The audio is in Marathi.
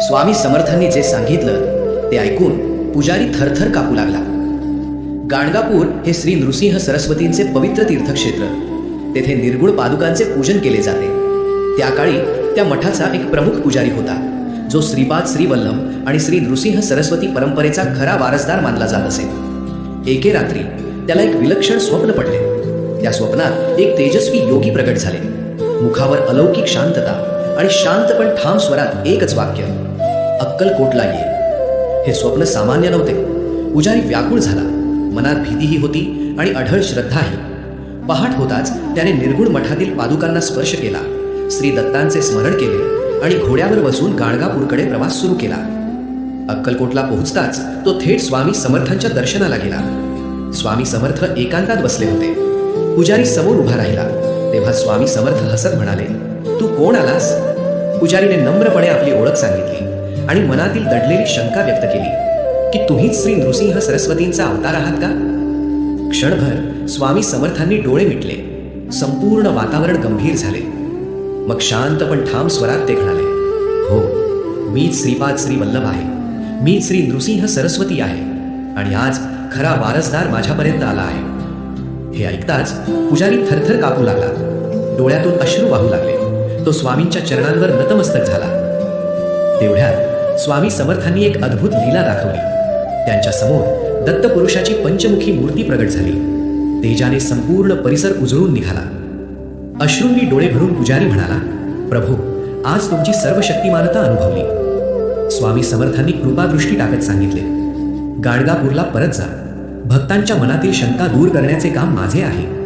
स्वामी समर्थांनी जे सांगितलं ते ऐकून पुजारी थरथर कापू लागला. गाणगापूर हे श्री नृसिंह सरस्वतींचे पवित्र तीर्थक्षेत्र. तेथे निर्गुण पादुकांचे पूजन केले जाते. त्या काळी त्या मठाचा एक प्रमुख पुजारी होता, जो श्रीपाद श्रीवल्लभ आणि श्री नृसिंह सरस्वती परंपरेचा खरा वारसदार मानला जात असे. एके रात्री त्याला एक विलक्षण स्वप्न पडले. त्या स्वप्नात एक तेजस्वी योगी प्रगट झाले. मुखावर अलौकिक शांतता आणि शांत पण ठाम स्वरात एकच वाक्य, अक्कलकोटला ये. हे स्वप्न सामान्य नव्हते. पुजारी व्याकुळ झाला. मनात भीतीही होती आणि अढळ श्रद्धाही. पहाट होताच त्याने निर्गुण मठातील पादुकांना स्पर्श केला, श्री दत्तांचे स्मरण केले आणि घोड्यावर बसून गाणगापूरकडे प्रवास सुरू केला. अक्कलकोटला पोहोचताच तो थेट स्वामी समर्थांच्या दर्शनाला गेला. स्वामी समर्थ एकांतात बसले होते. पुजारी समोर उभा राहिला तेव्हा स्वामी समर्थ हसत म्हणाले, तू कोण आलास? पुजारीने नम्रपणे आपली ओळख सांगितली आणि मनातील दडलेली शंका व्यक्त केली की तुम्हीच श्री नृसिंह सरस्वतींचा अवतार आहात का? क्षणभर स्वामी समर्थांनी डोळे मिटले. संपूर्ण वातावरण गंभीर झाले. मग शांत पण ठाम स्वरात ते म्हणाले, हो, मीच श्रीपाद श्रीवल्लभ आहे. मी श्री नृसिंह सरस्वती आहे आणि आज खरा वारसदार माझ्यापर्यंत आला आहे. हे ऐकताच पुजारी थरथर कापू लागला. डोळ्यातून अश्रू वाहू लागले. तो स्वामींच्या चरणांवर नतमस्तक झाला. तेवढ्यात स्वामी समर्थांनी एक अद्भुत लीला दाखवली. त्यांच्या समोर दत्तपुरुषाची पंचमुखी मूर्ती प्रगट झाली. तेजाने संपूर्ण परिसर उजळून निघाला. अश्रूंनी डोळे भरून पुजारी म्हणाला, प्रभू, आज तुमची सर्व शक्तिमानता अनुभवली. स्वामी समर्थांनी कृपादृष्टी टाकत सांगितले, गाणगापूरला परत जा. भक्तांच्या मनातील शंका दूर करण्याचे काम माझे आहे.